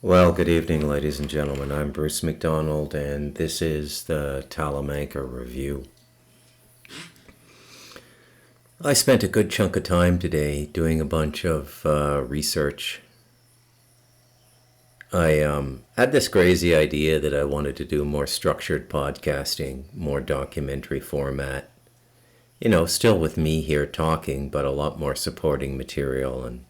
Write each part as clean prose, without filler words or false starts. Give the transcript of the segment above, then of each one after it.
Well, good evening, ladies and gentlemen. I'm Bruce McDonald, and this is the Talamanca Review. I spent a good chunk of time today doing a bunch of research. I had this crazy idea that I wanted to do more structured podcasting, more documentary format. Still with me here talking, but a lot more supporting material and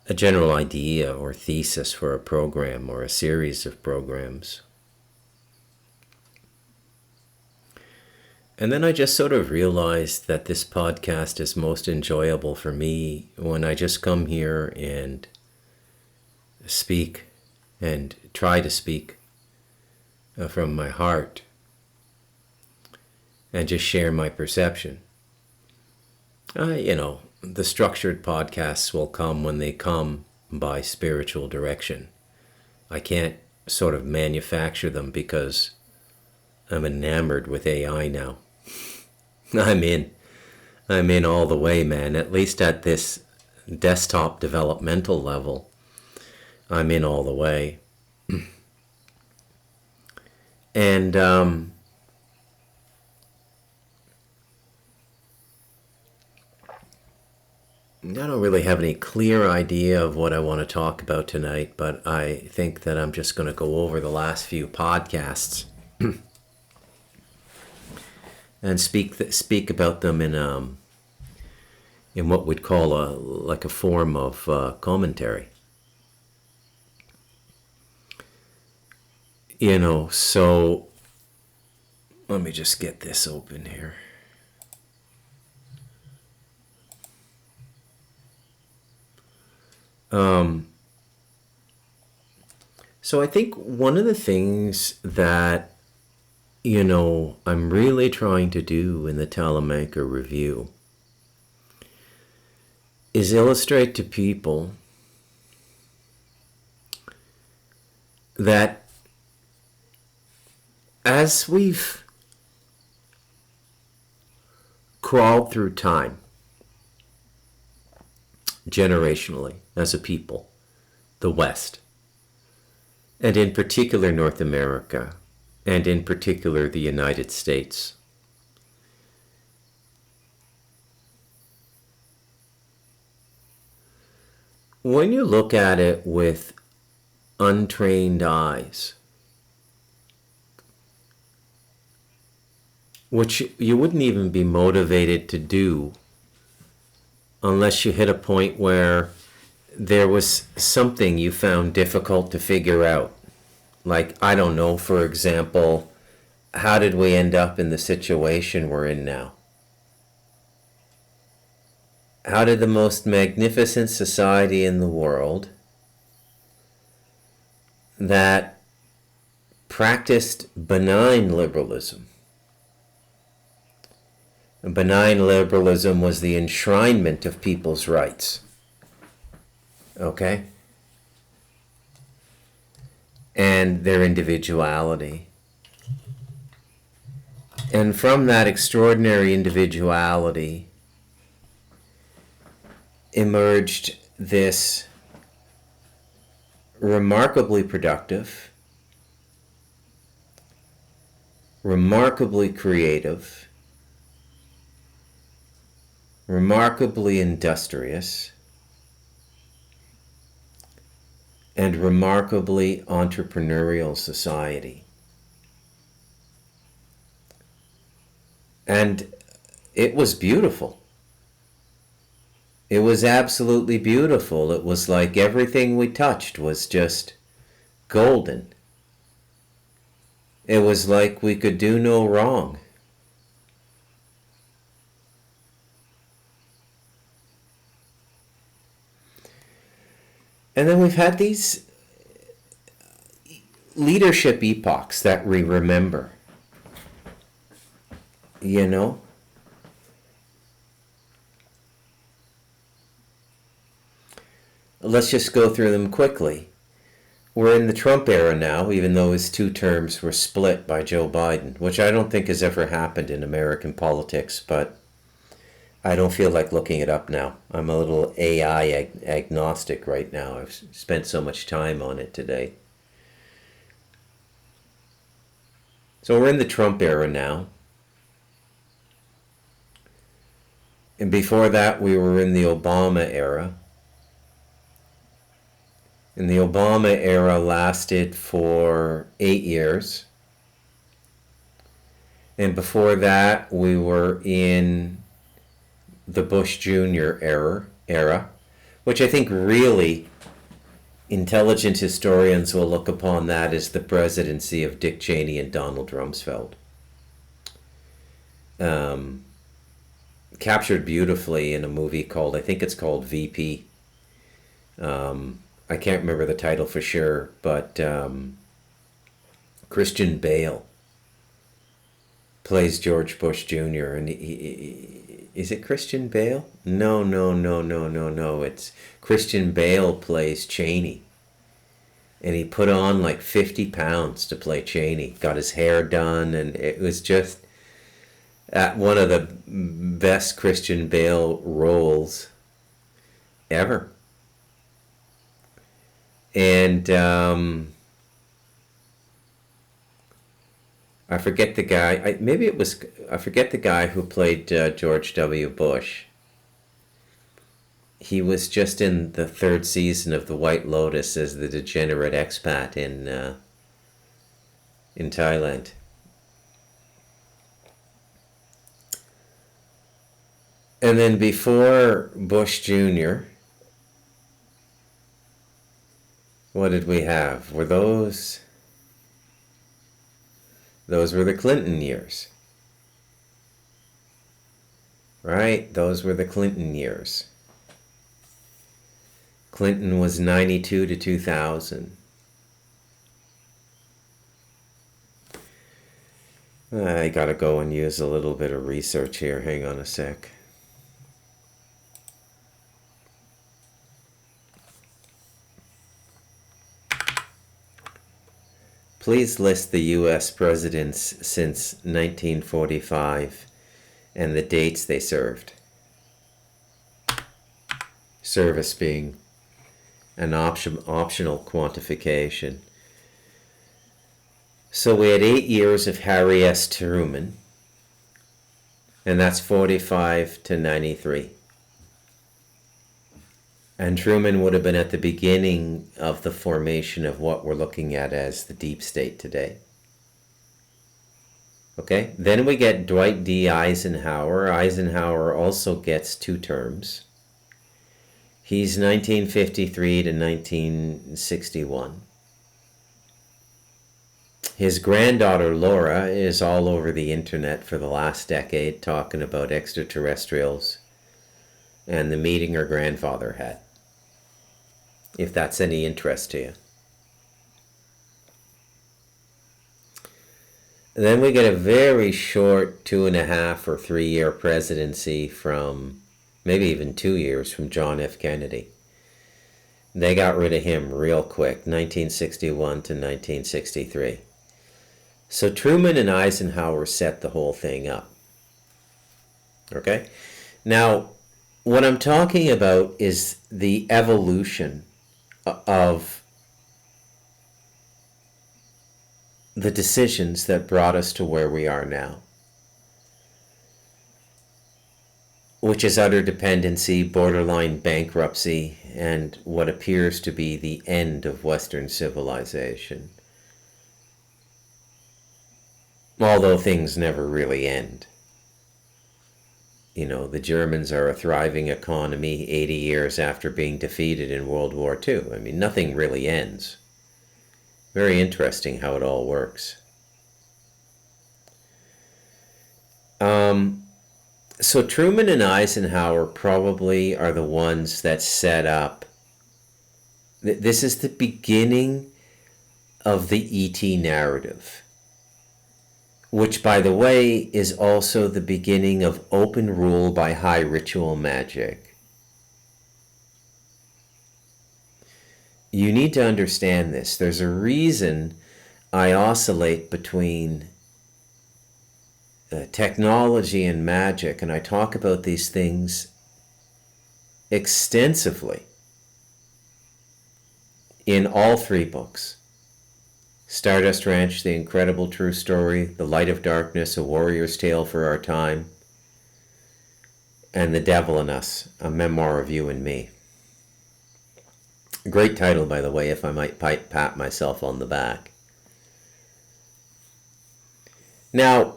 a general idea or thesis for a program or a series of programs. And then I just sort of realized that this podcast is most enjoyable for me when I just come here and speak and try to speak from my heart and just share my perception. The structured podcasts will come when they come by spiritual direction. I can't sort of manufacture them because I'm enamored with AI now. I'm in all the way, man. At least at this desktop developmental level, I'm in all the way. And I don't really have any clear idea of what I want to talk about tonight, but I think that I'm just going to go over the last few podcasts and speak about them in what we'd call a form of commentary. So let me just get this open here. So I think one of the things that, I'm really trying to do in the Talamanca Review is illustrate to people that as we've crawled through time, generationally, as a people, the West, and in particular North America, and in particular the United States, when you look at it with untrained eyes, which you wouldn't even be motivated to do unless you hit a point where there was something you found difficult to figure out. Like, I don't know, for example, how did we end up in the situation we're in now? How did the most magnificent society in the world that practiced benign liberalism, benign liberalism was the enshrinement of people's rights. Okay? And their individuality. And from that extraordinary individuality emerged this remarkably productive, remarkably creative, remarkably industrious, and remarkably entrepreneurial society. And it was beautiful. It was absolutely beautiful. It was like everything we touched was just golden. It was like we could do no wrong. And then we've had these leadership epochs that we remember. Let's just go through them quickly. We're in the Trump era now, even though his 2 terms were split by Joe Biden, which I don't think has ever happened in American politics, but I don't feel like looking it up now. I'm a little AI agnostic right now. I've spent so much time on it today. So we're in the Trump era now. And before that, we were in the Obama era. And the Obama era lasted for 8 years. And before that, we were in the Bush Jr. era, which I think really intelligent historians will look upon that as the presidency of Dick Cheney and Donald Rumsfeld. Captured beautifully in a movie called, I think it's called VP. I can't remember the title for sure, but Christian Bale plays George Bush Jr. and is it Christian Bale? No. It's Christian Bale plays Cheney. And he put on like 50 pounds to play Cheney. Got his hair done, and it was just one of the best Christian Bale roles ever. And I forget the guy. I forget the guy who played George W. Bush. He was just in the 3rd season of The White Lotus as the degenerate expat in Thailand. And then before Bush Jr., what did we have? Those were the Clinton years. Right? Those were the Clinton years. Clinton was 92 to 2000. I gotta go and use a little bit of research here. Hang on a sec. Please list the U.S. presidents since 1945 and the dates they served. Service being an optional quantification. So we had 8 years of Harry S. Truman, and that's 45 to 93. And Truman would have been at the beginning of the formation of what we're looking at as the deep state today. Okay, then we get Dwight D. Eisenhower. Eisenhower also gets 2 terms. He's 1953 to 1961. His granddaughter Laura is all over the internet for the last decade talking about extraterrestrials and the meeting her grandfather had, if that's any interest to you. And then we get a very short 2.5 or 3 year presidency from, maybe even 2 years, from John F. Kennedy. They got rid of him real quick, 1961 to 1963. So Truman and Eisenhower set the whole thing up. Okay? Now, what I'm talking about is the evolution of the decisions that brought us to where we are now, which is utter dependency, borderline bankruptcy, and what appears to be the end of Western civilization. Although things never really end. You know, the Germans are a thriving economy 80 years after being defeated in World War II. I mean, nothing really ends. Very interesting how it all works. So Truman and Eisenhower probably are the ones that set up. This is the beginning of the ET narrative, which, by the way, is also the beginning of open rule by high ritual magic. You need to understand this. There's a reason I oscillate between technology and magic, and I talk about these things extensively in all 3 books. Stardust Ranch, The Incredible True Story, The Light of Darkness, A Warrior's Tale for Our Time, and The Devil in Us, A Memoir of You and Me. Great title, by the way, if I might pat myself on the back. Now,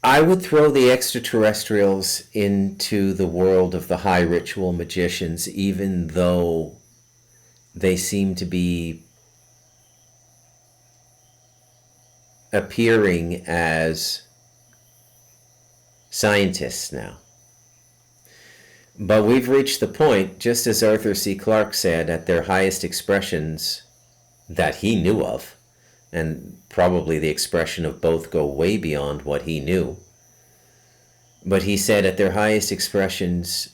I would throw the extraterrestrials into the world of the high ritual magicians, even though they seem to be appearing as scientists now. But we've reached the point, just as Arthur C. Clarke said, at their highest expressions that he knew of, and probably the expression of both go way beyond what he knew. But he said at their highest expressions,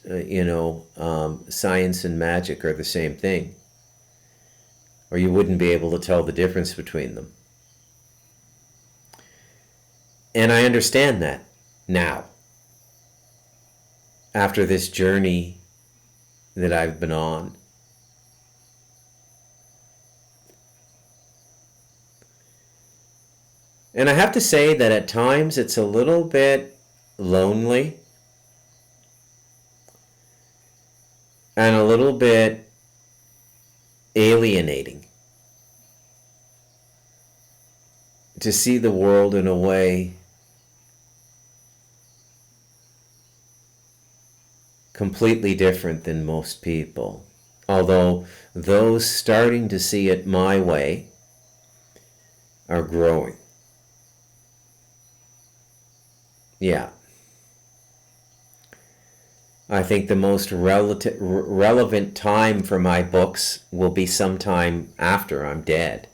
science and magic are the same thing. Or you wouldn't be able to tell the difference between them. And I understand that now. After this journey that I've been on. And I have to say that at times it's a little bit lonely and a little bit alienating to see the world in a way completely different than most people. Although those starting to see it my way are growing. Yeah. I think the most relevant time for my books will be sometime after I'm dead.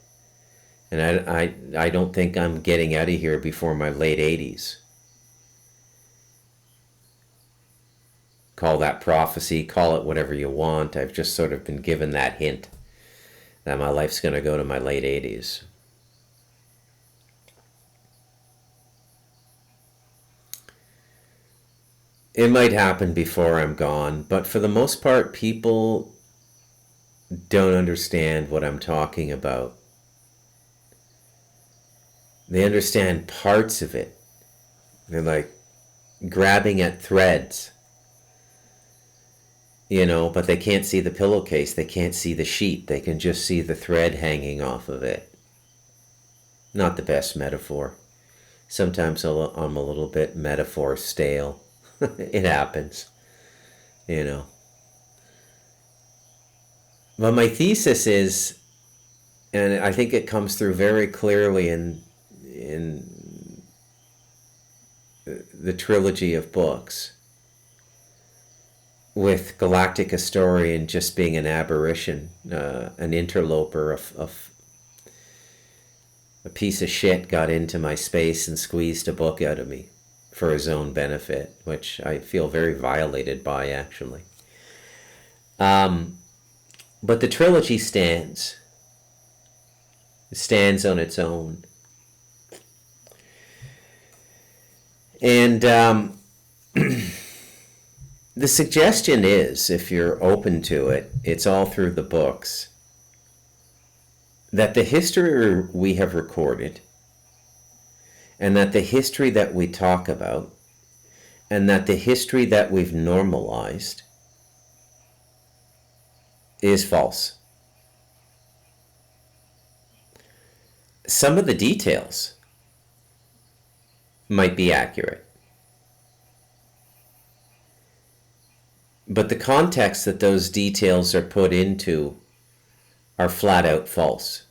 And I don't think I'm getting out of here before my late 80s. Call that prophecy, call it whatever you want. I've just sort of been given that hint that my life's going to go to my late 80s. It might happen before I'm gone, but for the most part, people don't understand what I'm talking about. They understand parts of it. They're like grabbing at threads. But they can't see the pillowcase. They can't see the sheet. They can just see the thread hanging off of it. Not the best metaphor. Sometimes I'm a little bit metaphor stale. It happens, But my thesis is, and I think it comes through very clearly in the trilogy of books, with Galactic Historian just being an aberration, an interloper, a piece of shit got into my space and squeezed a book out of me for his own benefit, which I feel very violated by, actually. But the trilogy stands. It stands on its own. And the suggestion is, if you're open to it, it's all through the books, that the history we have recorded, and that the history that we talk about, and that the history that we've normalized is false. Some of the details might be accurate, but the context that those details are put into are flat out false.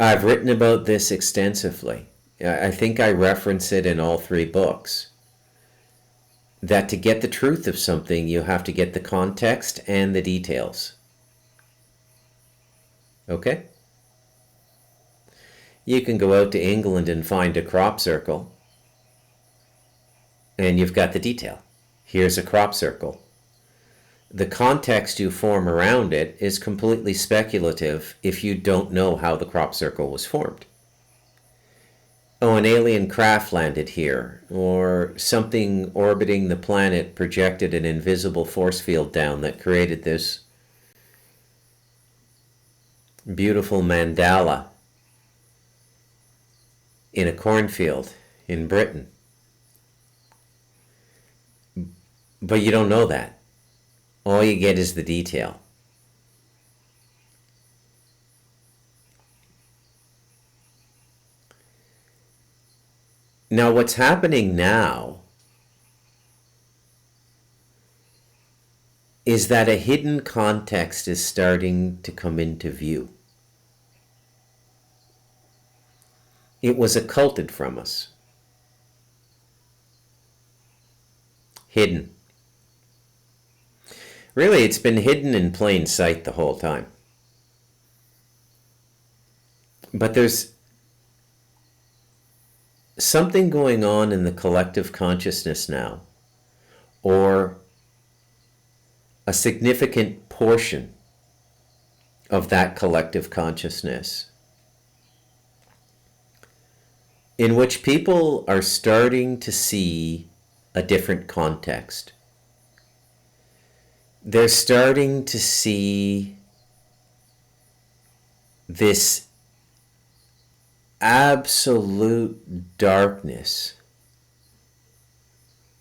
I've written about this extensively. I think I reference it in all 3 books. That to get the truth of something, you have to get the context and the details. Okay? You can go out to England and find a crop circle, and you've got the detail. Here's a crop circle. the context you form around it is completely speculative if you don't know how the crop circle was formed. Oh, an alien craft landed here, or something orbiting the planet projected an invisible force field down that created this beautiful mandala in a cornfield in Britain. But you don't know that. All you get is the detail. Now, what's happening now is that a hidden context is starting to come into view. It was occulted from us. Hidden. Really, it's been hidden in plain sight the whole time. But there's something going on in the collective consciousness now, or a significant portion of that collective consciousness, in which people are starting to see a different context. They're starting to see this absolute darkness,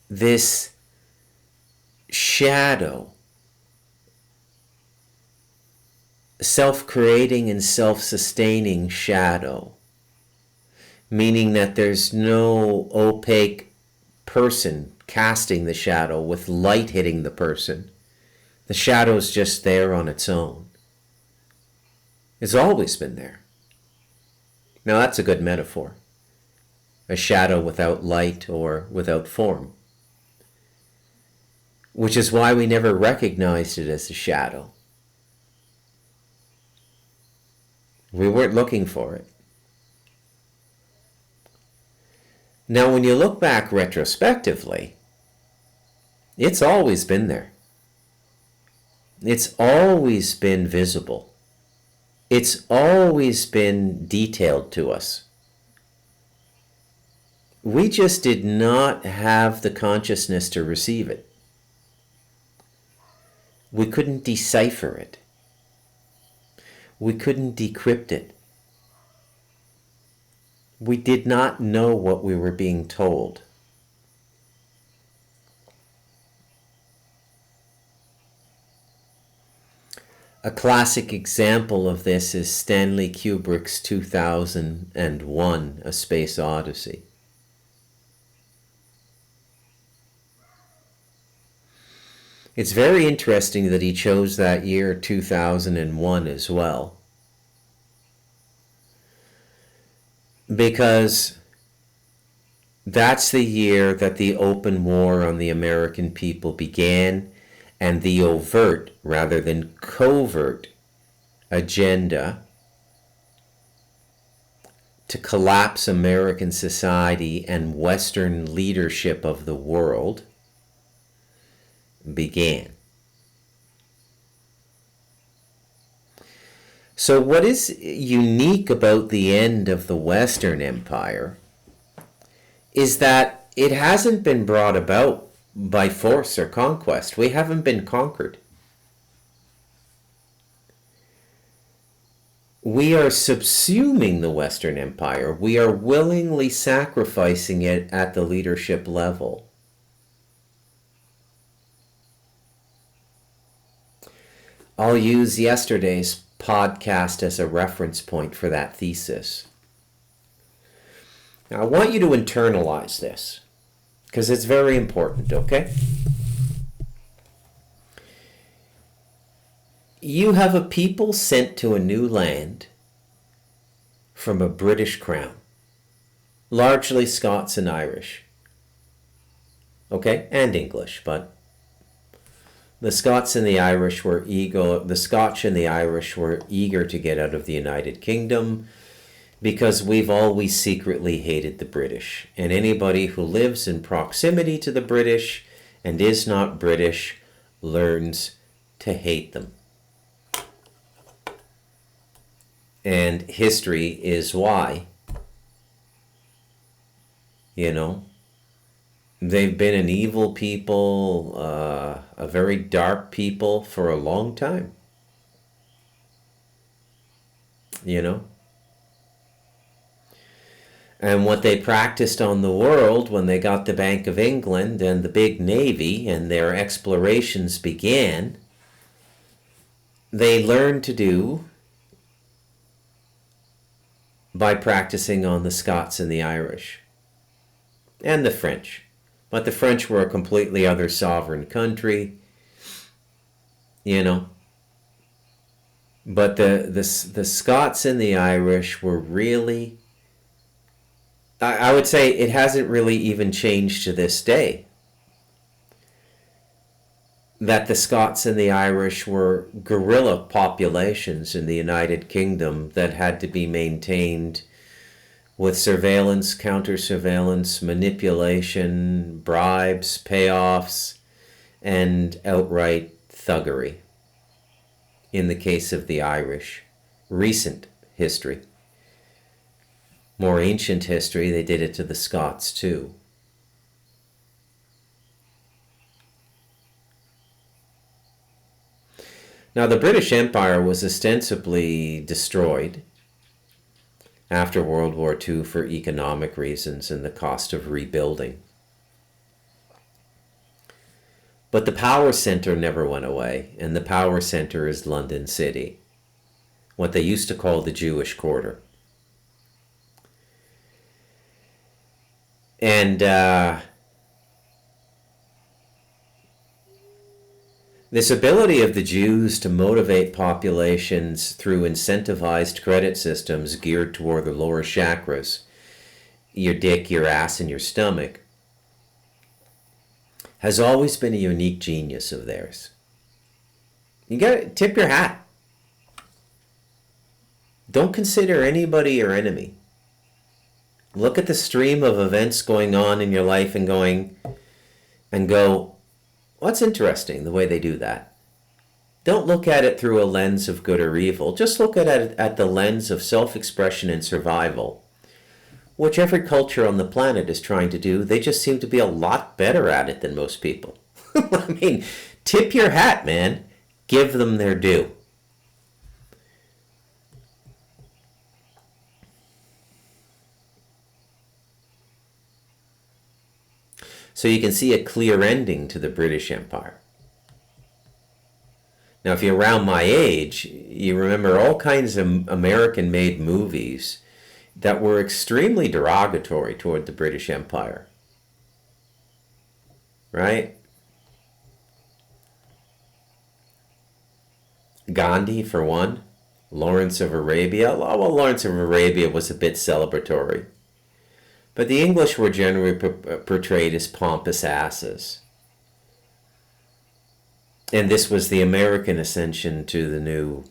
this shadow, self-creating and self-sustaining shadow, meaning that there's no opaque person casting the shadow with light hitting the person. The shadow's just there on its own. It's always been there. Now that's a good metaphor. A shadow without light or without form. Which is why we never recognized it as a shadow. We weren't looking for it. Now when you look back retrospectively, it's always been there. It's always been visible. It's always been detailed to us. We just did not have the consciousness to receive it. We couldn't decipher it. We couldn't decrypt it. We did not know what we were being told. A classic example of this is Stanley Kubrick's 2001: A Space Odyssey. It's very interesting that he chose that year 2001 as well, because that's the year that the open war on the American people began, and the overt, rather than covert, agenda to collapse American society and Western leadership of the world began. So what is unique about the end of the Western Empire is that it hasn't been brought about by force or conquest. We haven't been conquered. We are subsuming the Western Empire. We are willingly sacrificing it at the leadership level. I'll use yesterday's podcast as a reference point for that thesis. Now, I want you to internalize this, because it's very important, okay? You have a people sent to a new land from a British crown, largely Scots and Irish, okay, and English, but the Scots and the Irish were the Scotch and the Irish were eager to get out of the United Kingdom, because we've always secretly hated the British. And anybody who lives in proximity to the British and is not British learns to hate them. And history is why. You know, they've been an evil people, a very dark people for a long time. You know? And what they practiced on the world when they got the Bank of England and the big navy and their explorations began, they learned to do by practicing on the Scots and the Irish and the French. But the French were a completely other sovereign country, you know. But the Scots and the Irish were really, I would say it hasn't really even changed to this day, that the Scots and the Irish were guerrilla populations in the United Kingdom that had to be maintained with surveillance, counter-surveillance, manipulation, bribes, payoffs, and outright thuggery. In the case of the Irish, recent history. More ancient history, they did it to the Scots too. Now, the British Empire was ostensibly destroyed after World War II for economic reasons and the cost of rebuilding. But the power center never went away, and the power center is London City, what they used to call the Jewish Quarter. And this ability of the Jews to motivate populations through incentivized credit systems geared toward the lower chakras, your dick, your ass, and your stomach, has always been a unique genius of theirs. You gotta tip your hat. Don't consider anybody your enemy. Look at the stream of events going on in your life and go, what's interesting the way they do that? Don't look at it through a lens of good or evil. Just look at it at the lens of self-expression and survival, which every culture on the planet is trying to do. They just seem to be a lot better at it than most people. I mean, tip your hat, man. Give them their due. So you can see a clear ending to the British Empire. Now, if you're around my age, you remember all kinds of American-made movies that were extremely derogatory toward the British Empire. Right? Gandhi, for one. Lawrence of Arabia. Well, Lawrence of Arabia was a bit celebratory. But the English were generally portrayed as pompous asses. And this was the American ascension to the new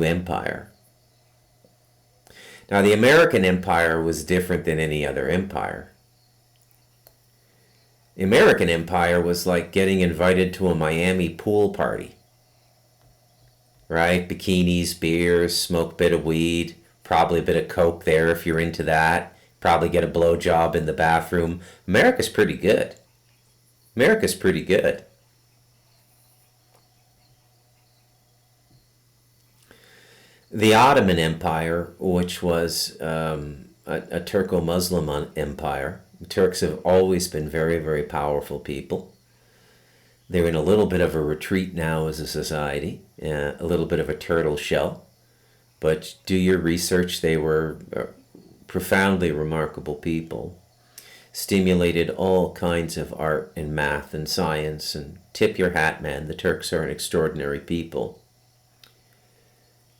empire. Now, the American empire was different than any other empire. The American empire was like getting invited to a Miami pool party. Right? Bikinis, beers, smoke a bit of weed, probably a bit of coke there if you're into that. Probably get a blowjob in the bathroom. America's pretty good. America's pretty good. The Ottoman Empire, which was a Turco-Muslim empire. The Turks have always been very, very powerful people. They're in a little bit of a retreat now as a society, a little bit of a turtle shell. But do your research, they were profoundly remarkable people. Stimulated all kinds of art and math and science, and tip your hat, man, the Turks are an extraordinary people.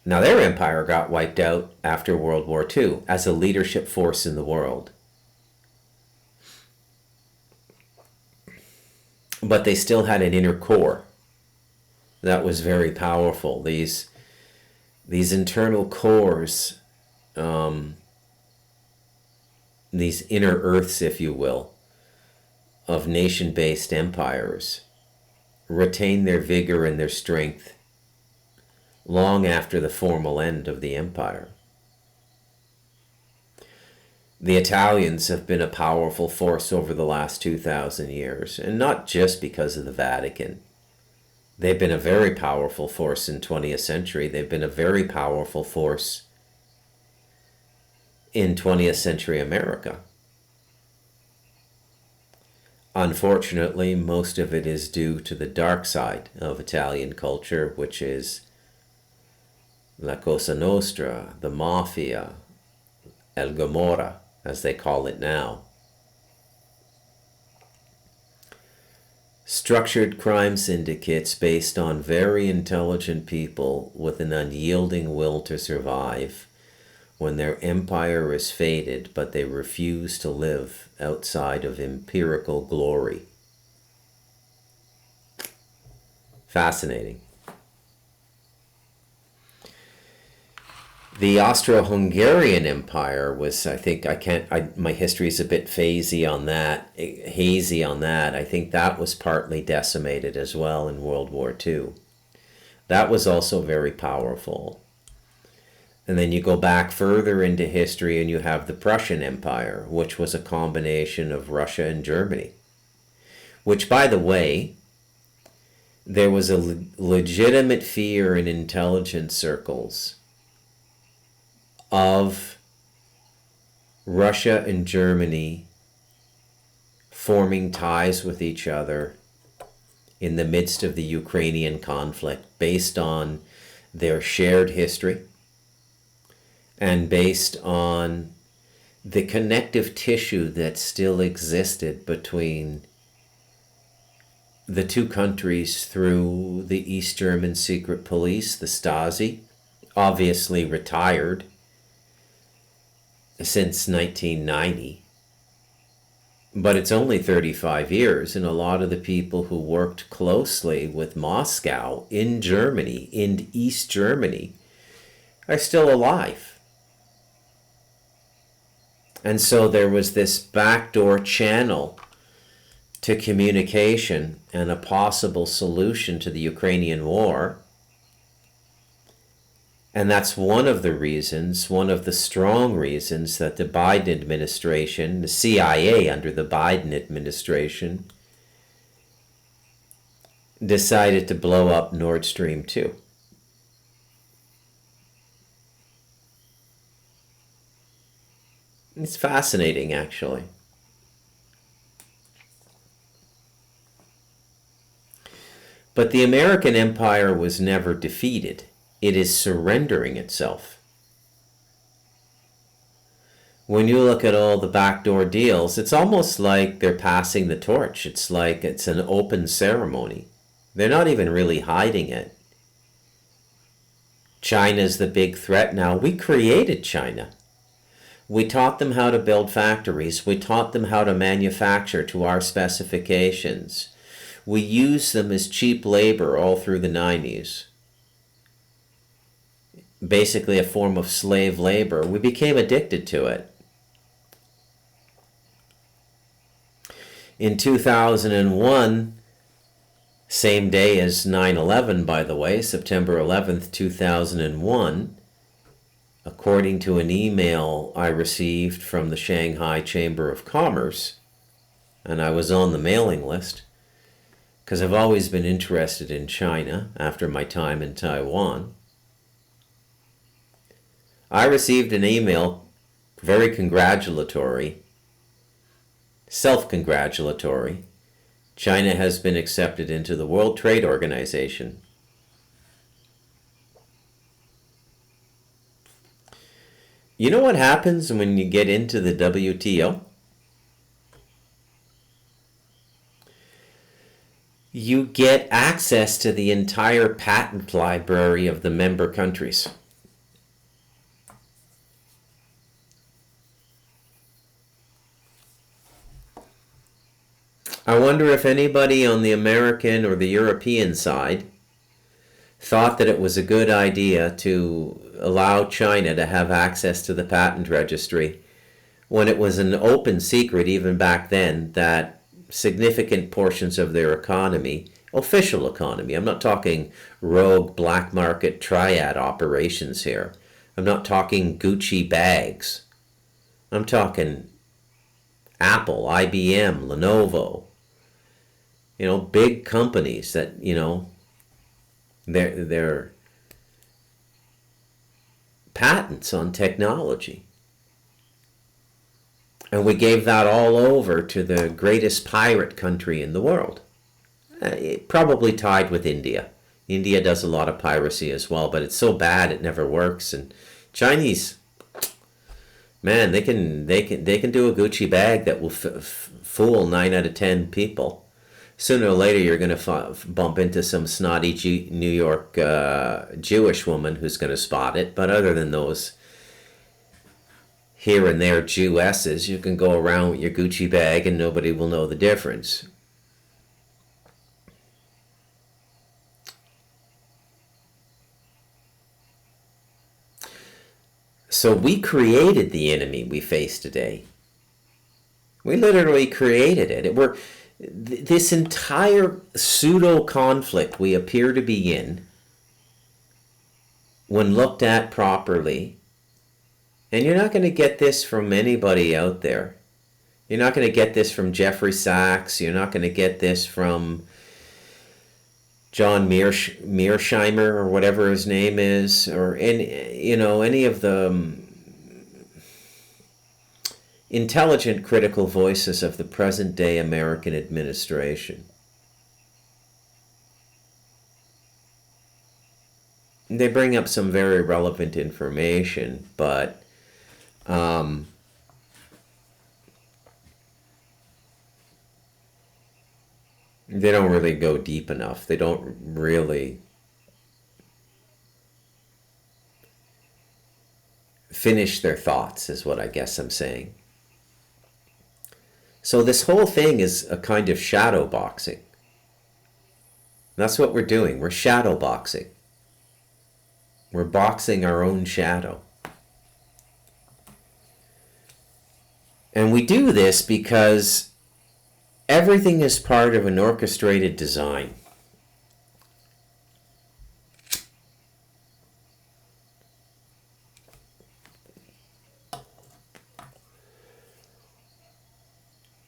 Now, their empire got wiped out after World War II as a leadership force in the world. But they still had an inner core that was very powerful. These internal cores, these inner earths, if you will, of nation-based empires retain their vigor and their strength long after the formal end of the empire. The Italians have been a powerful force over the last 2,000 years, and not just because of the Vatican. They've been a very powerful force in 20th century. They've been a very powerful force in 20th century America. Unfortunately, most of it is due to the dark side of Italian culture, which is La Cosa Nostra, the Mafia, El Gomorra, as they call it now. Structured crime syndicates based on very intelligent people with an unyielding will to survive when their empire is faded, but they refuse to live outside of empirical glory. Fascinating. The Austro-Hungarian Empire was, my history is a bit hazy on that. I think that was partly decimated as well in World War II. That was also very powerful. And then you go back further into history and you have the Prussian Empire, which was a combination of Russia and Germany. Which, by the way, there was a legitimate fear in intelligence circles of Russia and Germany forming ties with each other in the midst of the Ukrainian conflict based on their shared history and based on the connective tissue that still existed between the two countries through the East German secret police, the Stasi, obviously retired since 1990. But it's only 35 years, and a lot of the people who worked closely with Moscow in Germany, in East Germany, are still alive. And so there was this backdoor channel to communication and a possible solution to the Ukrainian war. And that's one of the reasons, one of the strong reasons that the Biden administration, the CIA under the Biden administration, decided to blow up Nord Stream 2. It's fascinating, actually. But the American empire was never defeated. It is surrendering itself. When you look at all the backdoor deals, it's almost like they're passing the torch. It's like it's an open ceremony. They're not even really hiding it. China's the big threat now. We created China. We taught them how to build factories. We taught them how to manufacture to our specifications. We used them as cheap labor all through the 90s. Basically a form of slave labor. We became addicted to it. In 2001, same day as 9/11, by the way, September 11th, 2001, according to an email I received from the Shanghai Chamber of Commerce, and I was on the mailing list, because I've always been interested in China after my time in Taiwan. I received an email, very congratulatory, self-congratulatory. China has been accepted into the World Trade Organization. You know what happens when you get into the WTO? You get access to the entire patent library of the member countries. I wonder if anybody on the American or the European side thought that it was a good idea to allow China to have access to the patent registry when it was an open secret even back then that significant portions of their economy Official economy. I'm not talking rogue black market triad operations here. I'm not talking Gucci bags. I'm talking Apple, IBM, Lenovo. Big companies that, they're patents on technology. And we gave that all over to the greatest pirate country in the world. Probably tied with India. India does a lot of piracy as well, but it's so bad it never works. And Chinese, man, they can do a Gucci bag that will fool 9 out of 10 people. Sooner or later, you're going to bump into some snotty New York Jewish woman who's going to spot it. But other than those here and there Jewesses, you can go around with your Gucci bag and nobody will know the difference. So we created the enemy we face today. We literally created it. This entire pseudo-conflict we appear to be in, when looked at properly, and you're not going to get this from anybody out there. You're not going to get this from Jeffrey Sachs. You're not going to get this from John Mearsheimer or whatever his name is, or any of the intelligent critical voices of the present day American administration. They bring up some very relevant information, but they don't really go deep enough. They don't really finish their thoughts, is what I guess I'm saying. So this whole thing is a kind of shadow boxing. That's what we're doing. We're shadow boxing. We're boxing our own shadow. And we do this because everything is part of an orchestrated design.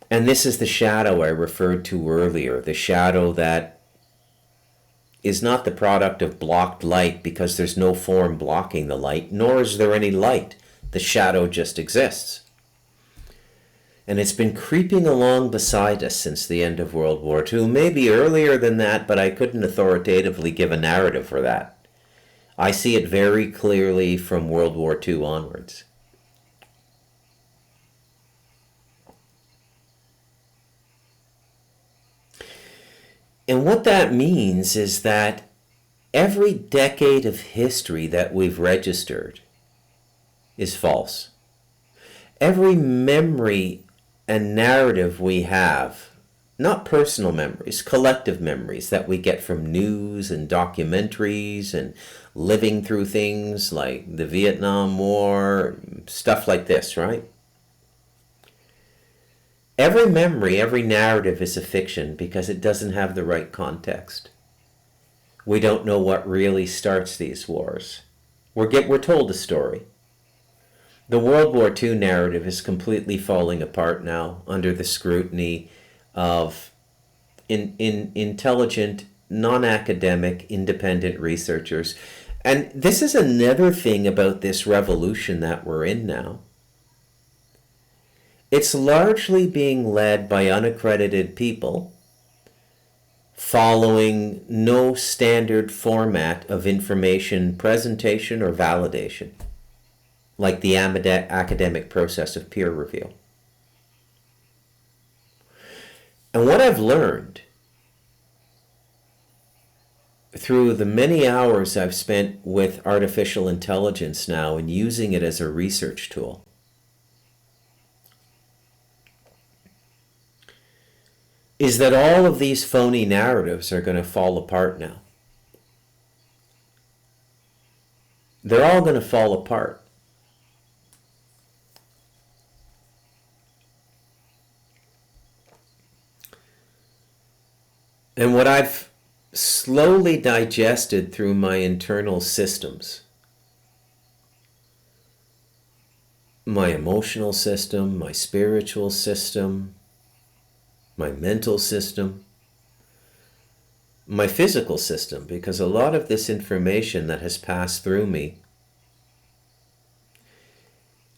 And this is the shadow I referred to earlier, the shadow that is not the product of blocked light because there's no form blocking the light, nor is there any light. The shadow just exists. And it's been creeping along beside us since the end of World War II, maybe earlier than that, but I couldn't authoritatively give a narrative for that. I see it very clearly from World War II onwards. And what that means is that every decade of history that we've registered is false. Every memory and narrative we have, not personal memories, collective memories that we get from news and documentaries and living through things like the Vietnam War, stuff like this, right? Every memory, every narrative is a fiction because it doesn't have the right context. We don't know what really starts these wars. We're told a story. The World War II narrative is completely falling apart now under the scrutiny of intelligent, non-academic, independent researchers. And this is another thing about this revolution that we're in now. It's largely being led by unaccredited people following no standard format of information presentation or validation, like the academic process of peer review. And what I've learned through the many hours I've spent with artificial intelligence now and using it as a research tool is that all of these phony narratives are going to fall apart now. They're all going to fall apart. And what I've slowly digested through my internal systems. My emotional system, my spiritual system, my mental system, my physical system, because a lot of this information that has passed through me,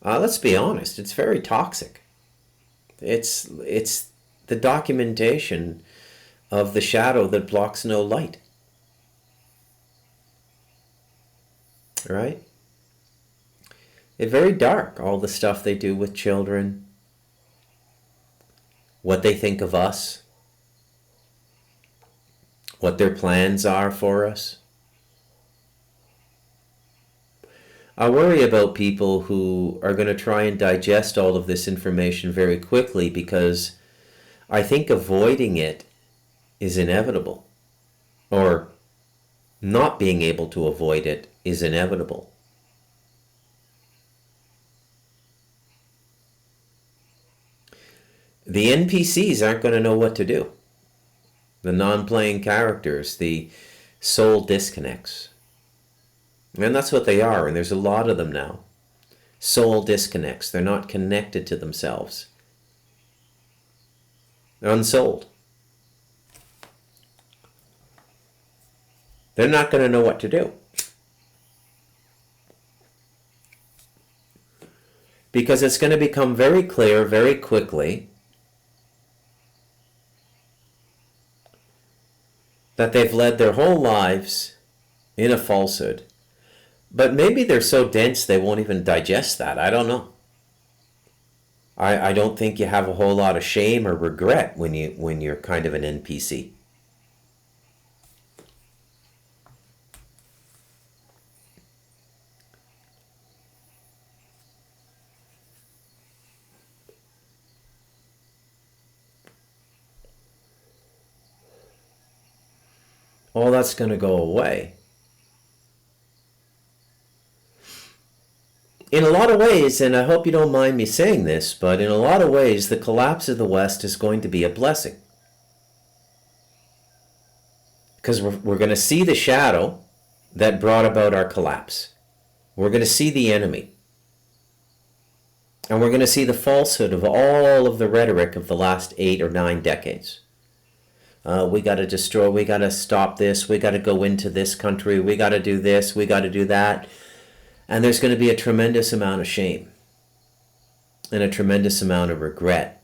let's be honest, it's very toxic. It's the documentation of the shadow that blocks no light. Right? It's very dark, all the stuff they do with children, what they think of us, what their plans are for us. I worry about people who are going to try and digest all of this information very quickly, because I think avoiding it is inevitable, or not being able to avoid it is inevitable. The NPCs aren't going to know what to do. The non-playing characters, the soul disconnects. And that's what they are, and there's a lot of them now. Soul disconnects. They're not connected to themselves. They're unsouled. They're not going to know what to do. Because it's going to become very clear very quickly that they've led their whole lives in a falsehood. But maybe they're so dense they won't even digest that. I don't know. I don't think you have a whole lot of shame or regret when you're kind of an NPC. All that's going to go away. In a lot of ways, and I hope you don't mind me saying this, but in a lot of ways, the collapse of the West is going to be a blessing. Because we're going to see the shadow that brought about our collapse. We're going to see the enemy. And we're going to see the falsehood of all of the rhetoric of the last 8 or 9 decades. We got to destroy, we got to stop this, we got to go into this country, we got to do this, we got to do that. And there's going to be a tremendous amount of shame and a tremendous amount of regret.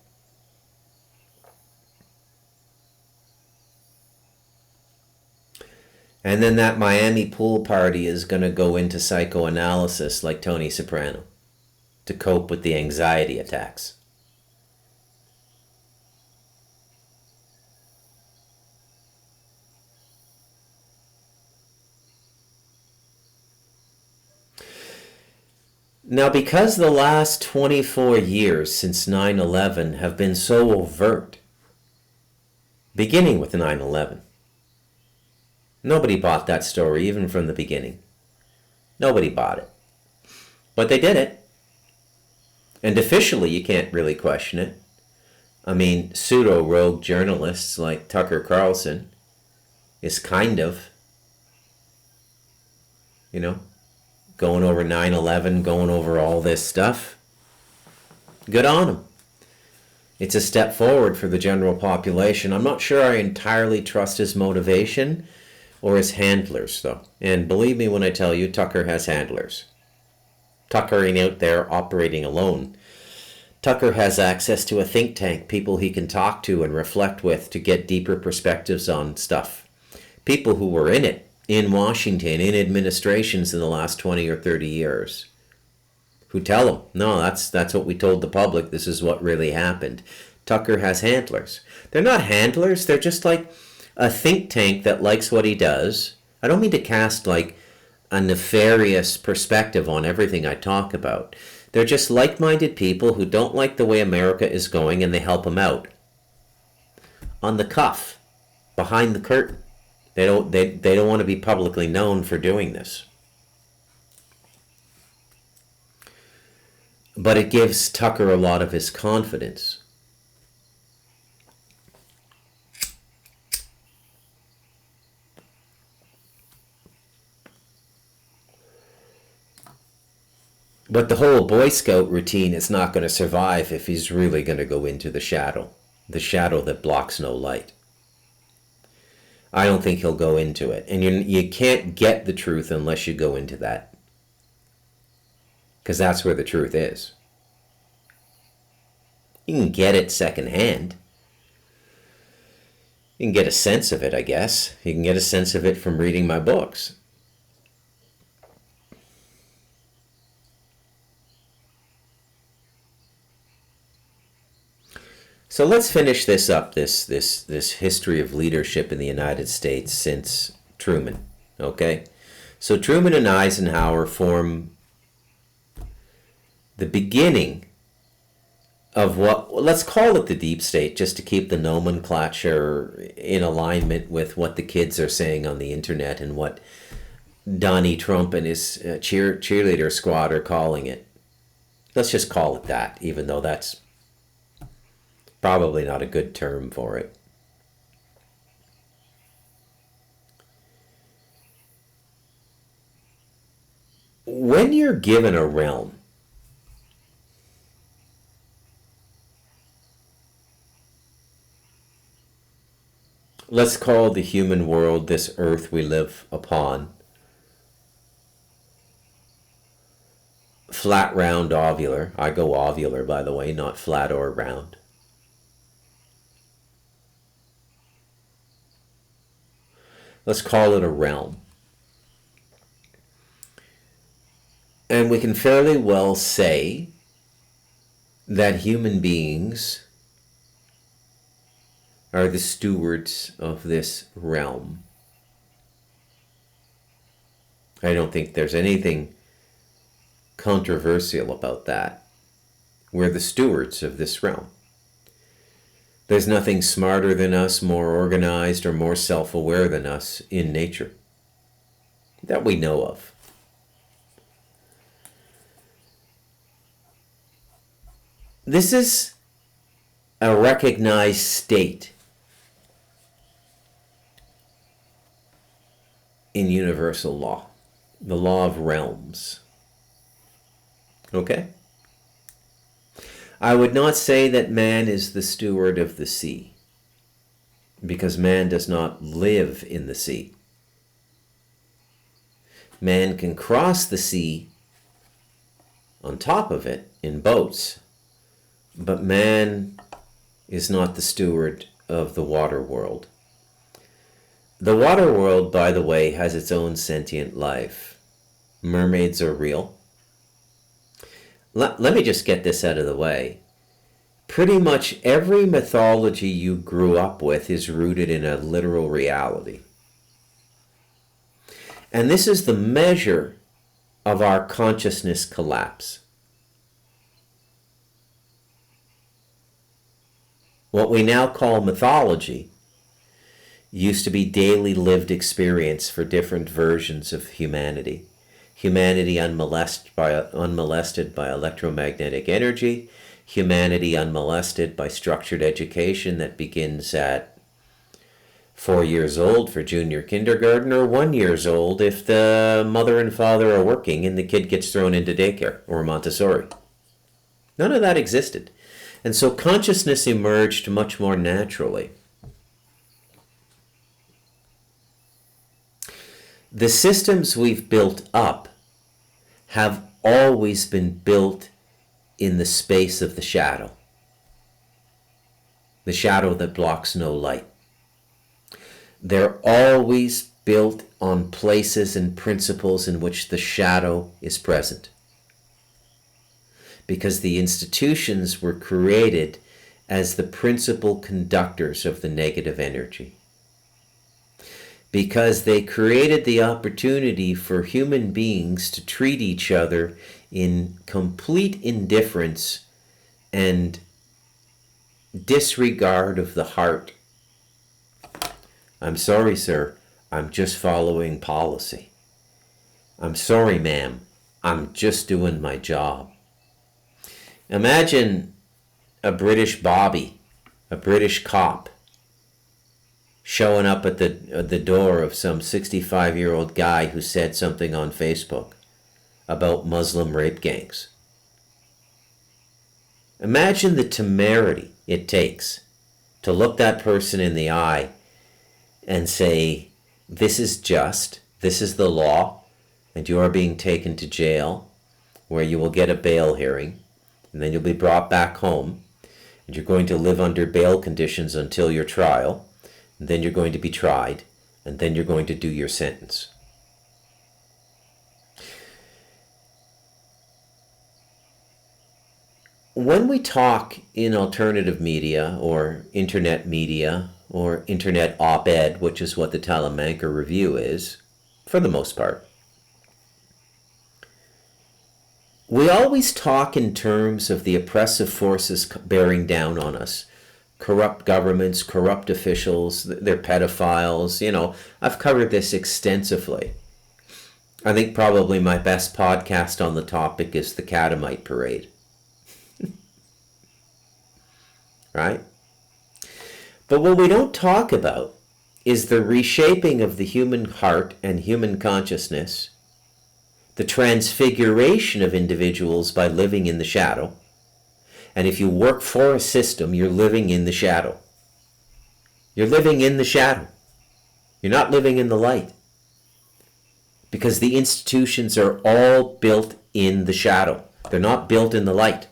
And then that Miami pool party is going to go into psychoanalysis like Tony Soprano to cope with the anxiety attacks. Now, because the last 24 years since 9/11 have been so overt, beginning with 9/11, nobody bought that story even from the beginning. Nobody bought it. But they did it. And officially, you can't really question it. I mean, pseudo-rogue journalists like Tucker Carlson is kind of, going over 9/11, going over all this stuff. Good on him. It's a step forward for the general population. I'm not sure I entirely trust his motivation or his handlers, though. And believe me when I tell you, Tucker has handlers. Tucker ain't out there operating alone. Tucker has access to a think tank, people he can talk to and reflect with to get deeper perspectives on stuff. People who were in it, in Washington, in administrations in the last 20 or 30 years, who tell him, no, that's what we told the public, this is what really happened. Tucker has handlers. They're not handlers, they're just like a think tank that likes what he does. I don't mean to cast like a nefarious perspective on everything I talk about. They're just like-minded people who don't like the way America is going, and they help him out. On the cuff, behind the curtain. They don't want to be publicly known for doing this. But it gives Tucker a lot of his confidence. But the whole Boy Scout routine is not going to survive if he's really going to go into the shadow that blocks no light. I don't think he'll go into it. And you can't get the truth unless you go into that. Because that's where the truth is. You can get it secondhand. You can get a sense of it, I guess. You can get a sense of it from reading my books. So let's finish this up, this history of leadership in the United States since Truman, okay? So Truman and Eisenhower form the beginning of what, let's call it the deep state, just to keep the nomenclature in alignment with what the kids are saying on the internet and what Donnie Trump and his cheerleader squad are calling it. Let's just call it that, even though that's probably not a good term for it. When you're given a realm, let's call the human world, this earth we live upon, flat, round, ovular. I go ovular, by the way, not flat or round. Let's call it a realm. And we can fairly well say that human beings are the stewards of this realm. I don't think there's anything controversial about that. We're the stewards of this realm. There's nothing smarter than us, more organized, or more self-aware than us in nature that we know of. This is a recognized state in universal law, the law of realms. Okay? I would not say that man is the steward of the sea, because man does not live in the sea. Man can cross the sea on top of it in boats, but man is not the steward of the water world. The water world, by the way, has its own sentient life. Mermaids are real. Let me just get this out of the way. Pretty much every mythology you grew up with is rooted in a literal reality. And this is the measure of our consciousness collapse. What we now call mythology used to be daily lived experience for different versions of humanity. Humanity unmolested by electromagnetic energy, humanity unmolested by structured education that begins at 4 years old for junior kindergarten, or 1 year old if the mother and father are working and the kid gets thrown into daycare or Montessori. None of that existed. And so consciousness emerged much more naturally. The systems we've built up have always been built in the space of the shadow that blocks no light. They're always built on places and principles in which the shadow is present, because the institutions were created as the principal conductors of the negative energy, because they created the opportunity for human beings to treat each other in complete indifference and disregard of the heart. I'm sorry, sir, I'm just following policy. I'm sorry, ma'am, I'm just doing my job. Imagine a British Bobby, a British cop, showing up at the door of some 65-year-old guy who said something on Facebook. about Muslim rape gangs. Imagine the temerity it takes to look that person in the eye and say, this is just, this is the law, and you are being taken to jail, where you will get a bail hearing, and then you'll be brought back home, and you're going to live under bail conditions until your trial, and then you're going to be tried, and then you're going to do your sentence. When we talk in alternative media or internet op-ed, which is what the Talamanca Review is, for the most part, we always talk in terms of the oppressive forces bearing down on us. Corrupt governments, corrupt officials, they're pedophiles. I've covered this extensively. I think probably my best podcast on the topic is the Catamite Parade. Right? But what we don't talk about is the reshaping of the human heart and human consciousness, the transfiguration of individuals by living in the shadow. And if you work for a system, you're living in the shadow. You're living in the shadow. You're not living in the light. Because the institutions are all built in the shadow. They're not built in the light.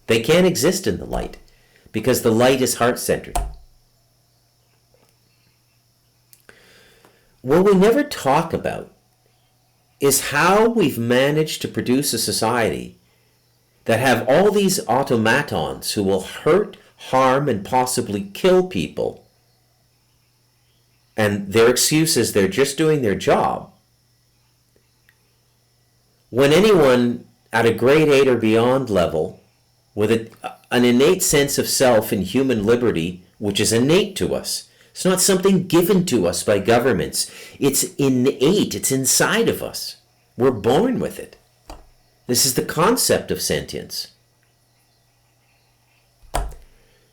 They can't exist in the light, because the light is heart-centered. What we never talk about is how we've managed to produce a society that have all these automatons who will hurt, harm, and possibly kill people. And their excuse is they're just doing their job. When anyone at a grade 8 or beyond level with an innate sense of self and human liberty, which is innate to us. It's not something given to us by governments. It's innate. It's inside of us. We're born with it. This is the concept of sentience.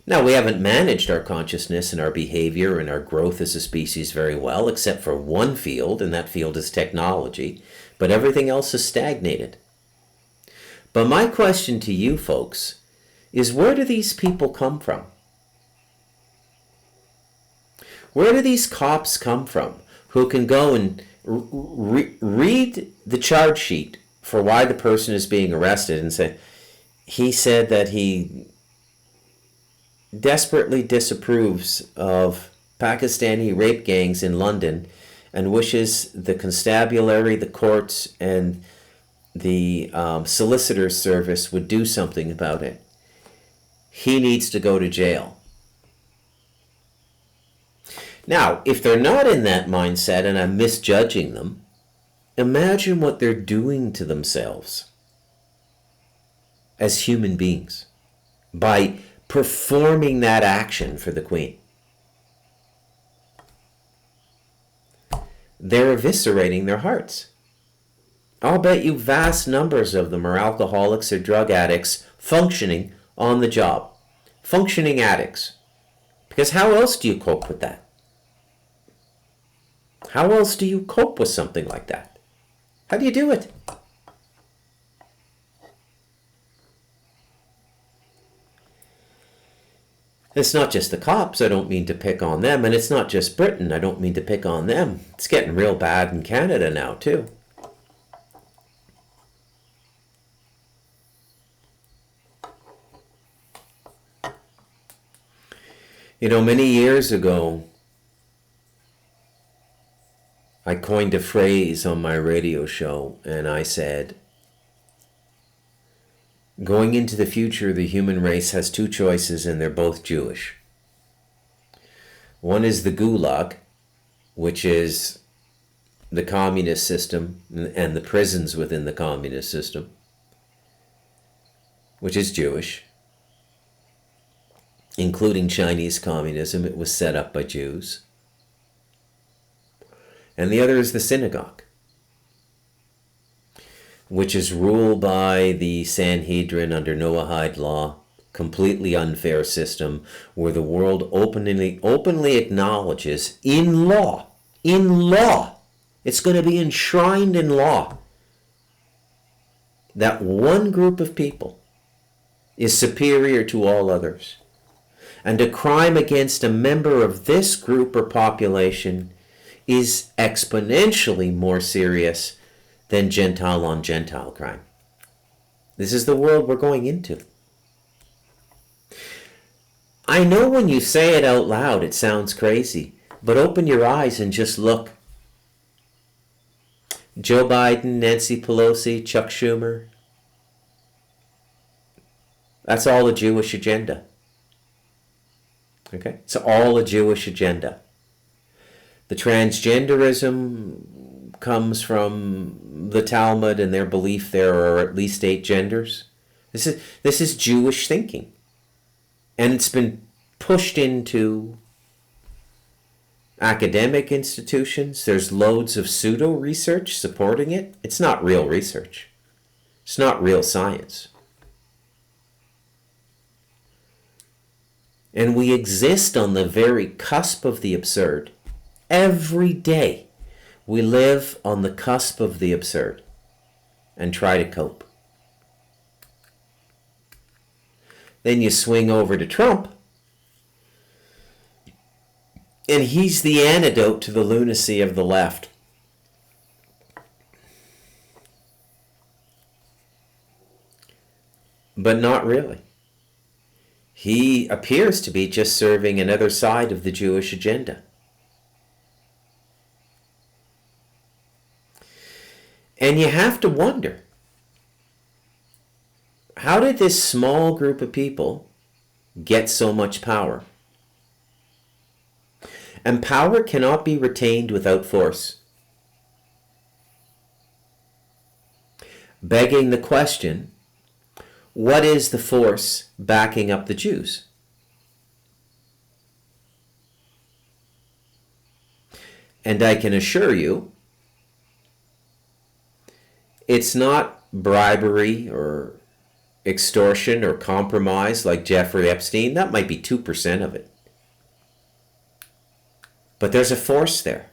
Now, we haven't managed our consciousness and our behavior and our growth as a species very well, except for one field, and that field is technology. But everything else is stagnated. But my question to you folks is, where do these people come from? Where do these cops come from who can go and read the charge sheet for why the person is being arrested and say, he said that he desperately disapproves of Pakistani rape gangs in London and wishes the constabulary, the courts, and the solicitor's service would do something about it. He needs to go to jail. Now, if they're not in that mindset and I'm misjudging them, imagine what they're doing to themselves as human beings by performing that action for the Queen. They're eviscerating their hearts. I'll bet you vast numbers of them are alcoholics or drug addicts functioning on the job. Functioning addicts. Because how else do you cope with that? How else do you cope with something like that? How do you do it? It's not just the cops, I don't mean to pick on them, and it's not just Britain, I don't mean to pick on them. It's getting real bad in Canada now, too. You know, many years ago, I coined a phrase on my radio show, and I said, going into the future, the human race has two choices, and they're both Jewish. One is the Gulag, which is the communist system and the prisons within the communist system, which is Jewish, including Chinese communism. It was set up by Jews. And the other is the synagogue, which is ruled by the Sanhedrin under Noahide law, completely unfair system where the world openly acknowledges in law, it's going to be enshrined in law, that one group of people is superior to all others, and a crime against a member of this group or population is exponentially more serious than Gentile on Gentile crime. This is the world we're going into. I know when you say it out loud, it sounds crazy, but open your eyes and just look. Joe Biden, Nancy Pelosi, Chuck Schumer. That's all a Jewish agenda. Okay? It's all a Jewish agenda. The transgenderism comes from the Talmud and their belief there are at least 8 genders. This is Jewish thinking. And it's been pushed into academic institutions. There's loads of pseudo-research supporting it. It's not real research. It's not real science. And we exist on the very cusp of the absurd. Every day we live on the cusp of the absurd and try to cope. Then you swing over to Trump, and he's the antidote to the lunacy of the left. But not really. He appears to be just serving another side of the Jewish agenda. And you have to wonder, how did this small group of people get so much power? And power cannot be retained without force. Begging the question, what is the force backing up the Jews? And I can assure you, it's not bribery or extortion or compromise like Jeffrey Epstein. That might be 2% of it. But there's a force there.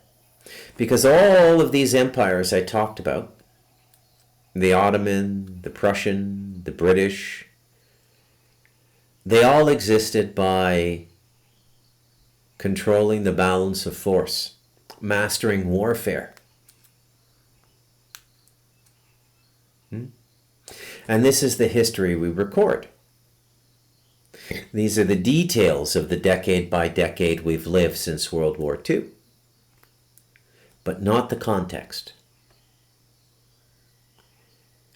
Because all of these empires I talked about, the Ottoman, the Prussian, the British, they all existed by controlling the balance of force, mastering warfare. And this is the history we record. These are the details of the decade by decade we've lived since World War II. But not the context.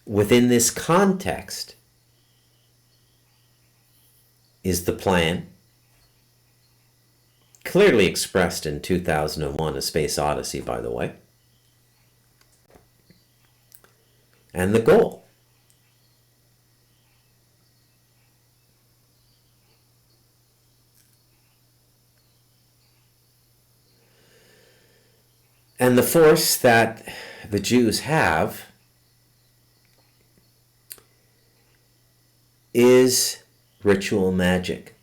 Within this context is the plan, clearly expressed in 2001: A Space Odyssey, by the way, and the goal. And the force that the Jews have is ritual magic.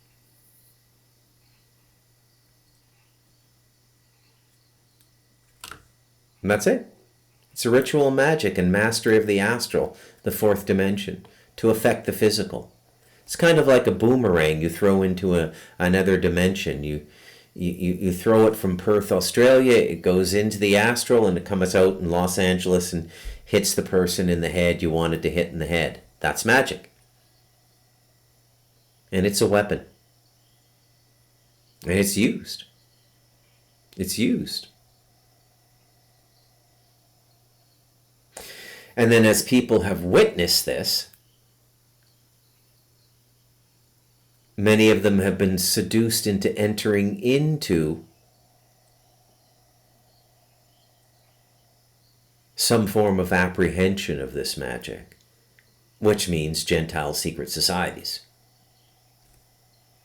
And that's it. It's a ritual magic and mastery of the astral, the 4th dimension, to affect the physical. It's kind of like a boomerang you throw into another dimension. You throw it from Perth, Australia, it goes into the astral and it comes out in Los Angeles and hits the person in the head you wanted to hit in the head. That's magic. And it's a weapon. And it's used. It's used. And then as people have witnessed this, many of them have been seduced into entering into some form of apprehension of this magic, which means Gentile secret societies.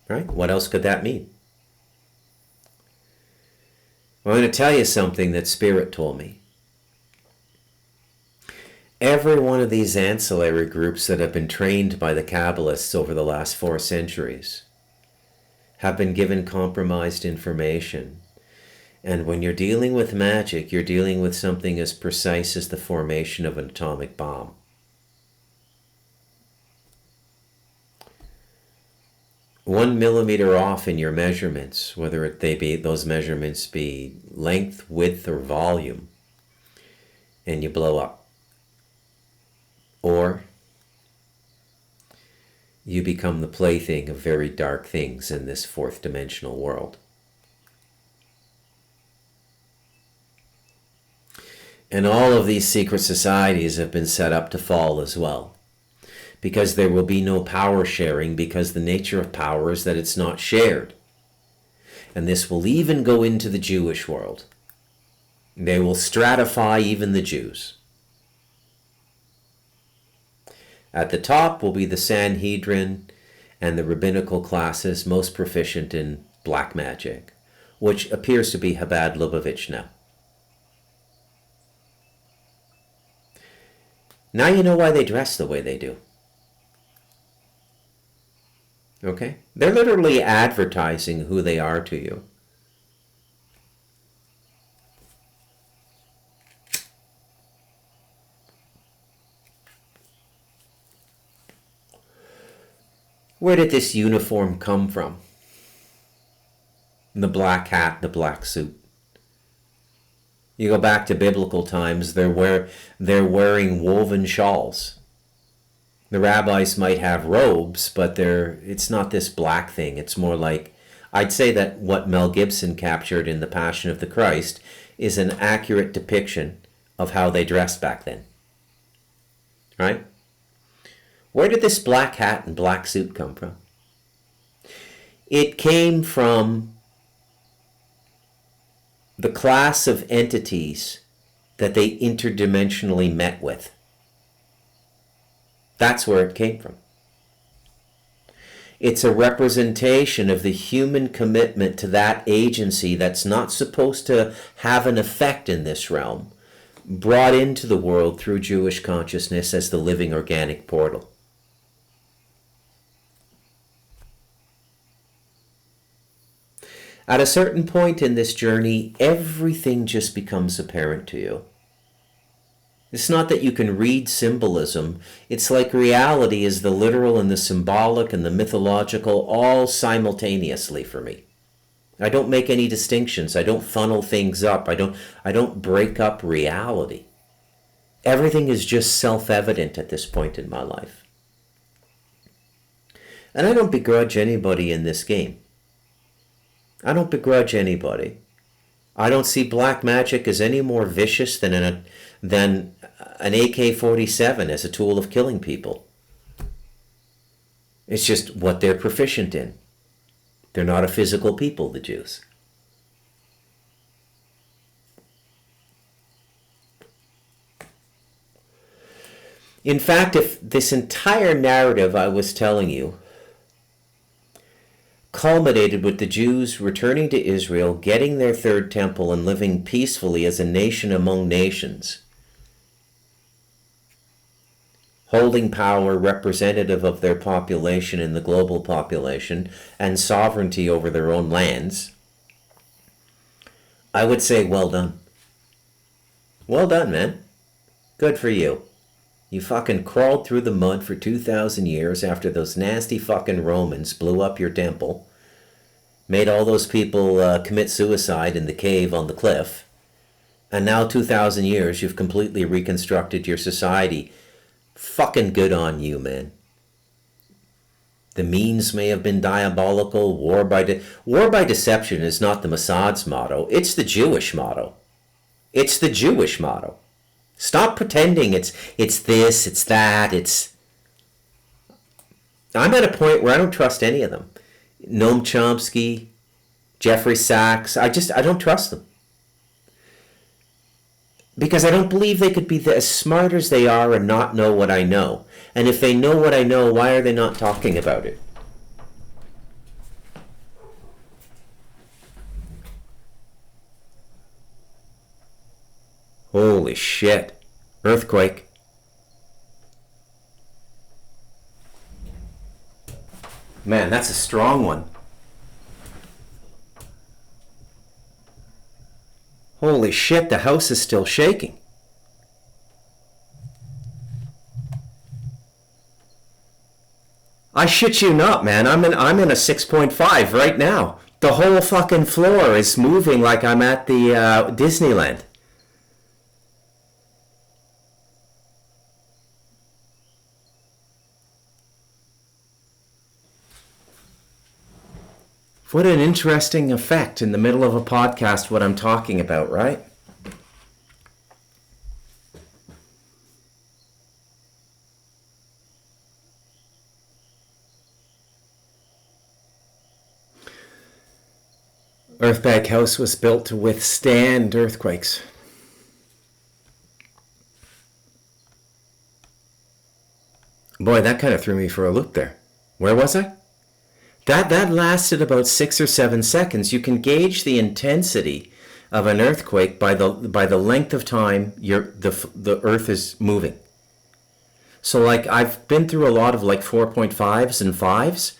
Right? What else could that mean? Well, I'm going to tell you something that Spirit told me. Every one of these ancillary groups that have been trained by the Kabbalists over the last 4 centuries have been given compromised information. And when you're dealing with magic, you're dealing with something as precise as the formation of an atomic bomb. 1 millimeter off in your measurements, whether those measurements be length, width, or volume, and you blow up. Or you become the plaything of very dark things in this fourth dimensional world. And all of these secret societies have been set up to fall as well, because there will be no power sharing, because the nature of power is that it's not shared. And this will even go into the Jewish world. They will stratify even the Jews. At the top will be the Sanhedrin and the rabbinical classes most proficient in black magic, which appears to be Chabad Lubavitch now. Now you know why they dress the way they do. Okay? They're literally advertising who they are to you. Where did this uniform come from? The black hat, the black suit. You go back to biblical times, they're wearing woven shawls. The rabbis might have robes, but it's not this black thing. It's more like, I'd say that what Mel Gibson captured in The Passion of the Christ is an accurate depiction of how they dressed back then. Right? Where did this black hat and black suit come from? It came from the class of entities that they interdimensionally met with. That's where it came from. It's a representation of the human commitment to that agency that's not supposed to have an effect in this realm, brought into the world through Jewish consciousness as the living organic portal. At a certain point in this journey, everything just becomes apparent to you. It's not that you can read symbolism. It's like reality is the literal and the symbolic and the mythological all simultaneously for me. I don't make any distinctions. I don't funnel things up. I don't break up reality. Everything is just self-evident at this point in my life. And I don't begrudge anybody in this game. I don't begrudge anybody. I don't see black magic as any more vicious than an AK-47 as a tool of killing people. It's just what they're proficient in. They're not a physical people, the Jews. In fact, if this entire narrative I was telling you culminated with the Jews returning to Israel, getting their third temple, and living peacefully as a nation among nations, holding power representative of their population in the global population, and sovereignty over their own lands, I would say, well done. Well done, man. Good for you. You fucking crawled through the mud for 2,000 years after those nasty fucking Romans blew up your temple, made all those people commit suicide in the cave on the cliff, and now 2,000 years you've completely reconstructed your society. Fucking good on you, man. The means may have been diabolical. War by deception is not the Mossad's motto. It's the Jewish motto. It's the Jewish motto. Stop pretending it's this, it's that, I'm at a point where I don't trust any of them. Noam Chomsky, Jeffrey Sachs, I don't trust them. Because I don't believe they could be as smart as they are and not know what I know. And if they know what I know, why are they not talking about it? Holy shit. Earthquake. Man, that's a strong one. Holy shit, the house is still shaking. I shit you not, man. I'm in a 6.5 right now. The whole fucking floor is moving like I'm at the Disneyland. What an interesting effect in the middle of a podcast, what I'm talking about, right? Earthbag House was built to withstand earthquakes. Boy, that kind of threw me for a loop there. Where was I? That lasted about 6 or 7 seconds. You can gauge the intensity of an earthquake by the length of time the Earth is moving. So like I've been through a lot of like 4.5s and 5s.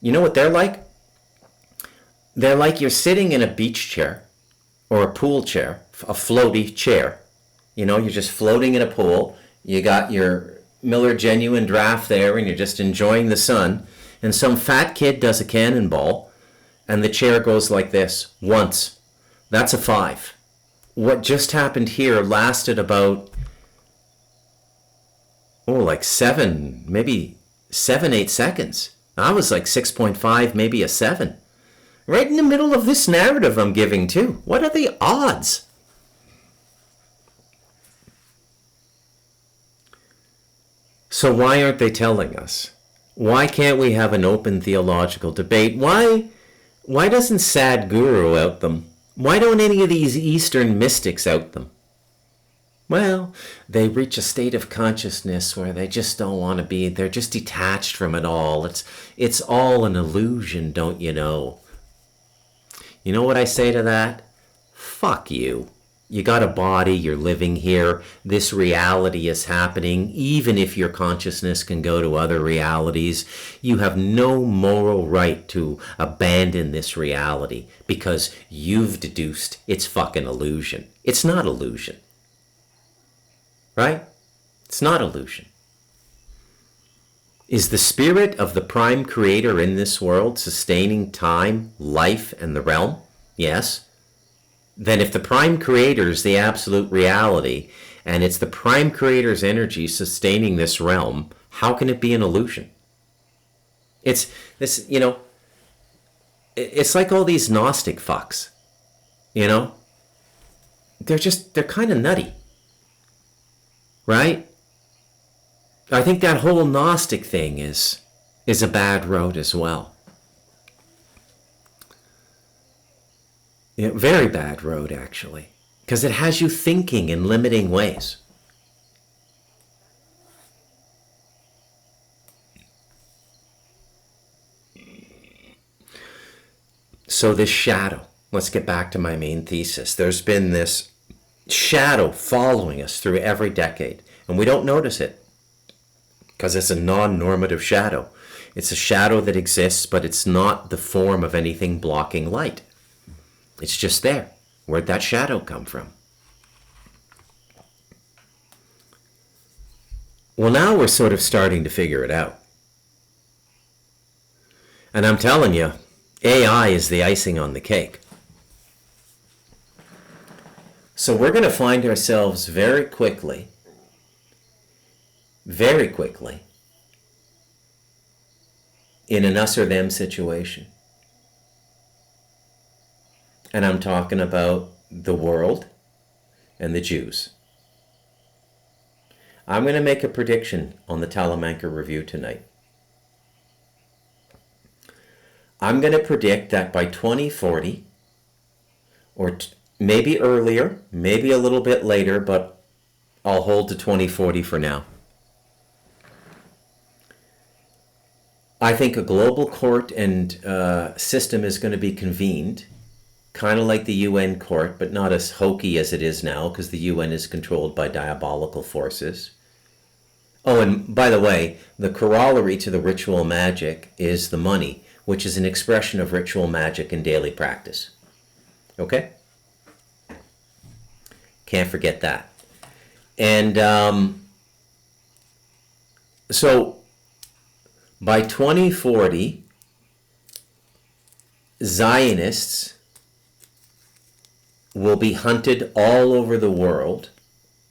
You know what they're like? They're like you're sitting in a beach chair or a pool chair, a floaty chair. You know, you're just floating in a pool. You got your Miller Genuine Draft there and you're just enjoying the sun. And some fat kid does a cannonball and the chair goes like this once. That's a 5. What just happened here lasted about, like 7, maybe 7, 8 seconds. I was like 6.5, maybe a 7. Right in the middle of this narrative I'm giving too. What are the odds? So why aren't they telling us? Why can't we have an open theological debate? Why doesn't Sadhguru out them? Why don't any of these Eastern mystics out them? Well, they reach a state of consciousness where they just don't want to be. They're just detached from it all. It's all an illusion, don't you know? You know what I say to that? Fuck you. You got a body, you're living here, this reality is happening. Even if your consciousness can go to other realities, you have no moral right to abandon this reality because you've deduced it's fucking illusion. It's not illusion. Right? It's not illusion. Is the spirit of the prime creator in this world sustaining time, life, and the realm? Yes. Then if the prime creator is the absolute reality, and it's the prime creator's energy sustaining this realm, how can it be an illusion? It's this, it's like all these Gnostic fucks, They're kind of nutty. Right? I think that whole Gnostic thing is a bad road as well. Very bad road, actually, because it has you thinking in limiting ways. So this shadow, let's get back to my main thesis. There's been this shadow following us through every decade, and we don't notice it because it's a non-normative shadow. It's a shadow that exists, but it's not the form of anything blocking light. It's just there. Where'd that shadow come from? Well, now we're sort of starting to figure it out. And I'm telling you, AI is the icing on the cake. So we're going to find ourselves very quickly in an us or them situation. And I'm talking about the world and the Jews. I'm going to make a prediction on the Talamanca Review tonight. I'm going to predict that by 2040, or maybe earlier, maybe a little bit later, but I'll hold to 2040 for now. I think a global court and system is going to be convened, kind of like the UN court, but not as hokey as it is now, because the UN is controlled by diabolical forces. Oh, and by the way, the corollary to the ritual magic is the money, which is an expression of ritual magic in daily practice. Okay? Can't forget that. And so By 2040, Zionists will be hunted all over the world,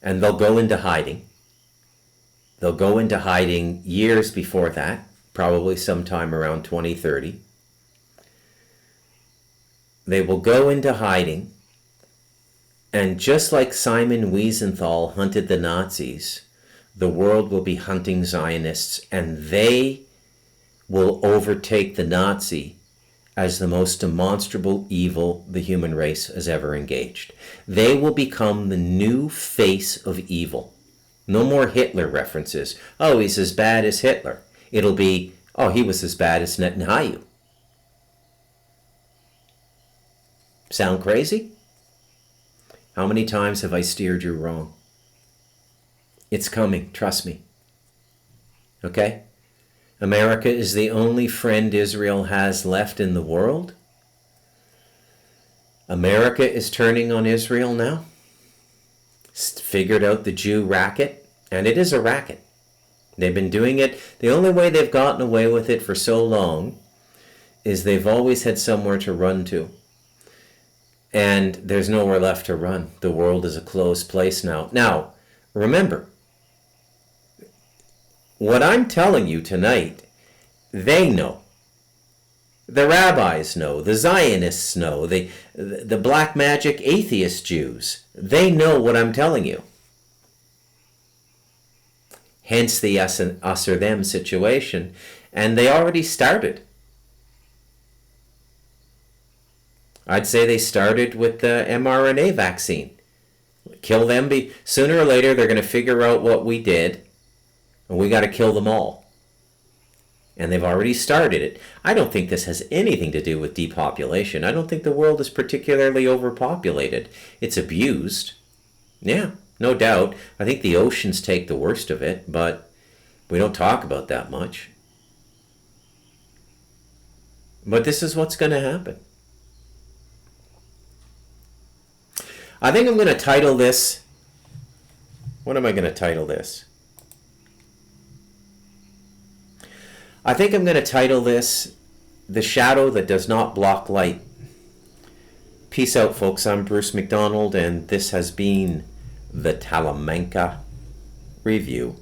and they'll go into hiding. They'll go into hiding years before that, probably sometime around 2030. They will go into hiding, and just like Simon Wiesenthal hunted the Nazis, the world will be hunting Zionists, and they will overtake the Nazi as the most demonstrable evil the human race has ever engaged. They will become the new face of evil. No more Hitler references. Oh, he's as bad as Hitler. It'll be, oh, he was as bad as Netanyahu. Sound crazy? How many times have I steered you wrong? It's coming, trust me. Okay? America is the only friend Israel has left in the world. America is turning on Israel now. Figured out the Jew racket, and it is a racket. They've been doing it. The only way they've gotten away with it for so long is they've always had somewhere to run to. And there's nowhere left to run. The world is a closed place now. Now, remember, what I'm telling you tonight, they know. The rabbis know. The Zionists know. The black magic atheist Jews, they know what I'm telling you. Hence the us or them situation. And they already started. I'd say they started with the mRNA vaccine. Kill them. Sooner or later, they're going to figure out what we did. And we got to kill them all. And they've already started it. I don't think this has anything to do with depopulation. I don't think the world is particularly overpopulated. It's abused. Yeah, no doubt. I think the oceans take the worst of it, but we don't talk about that much. But this is what's going to happen. I think I'm going to title this... What am I going to title this? I think I'm going to title this, The Shadow That Does Not Block Light. Peace out, folks. I'm Bruce McDonald, and this has been the Talamanca Review.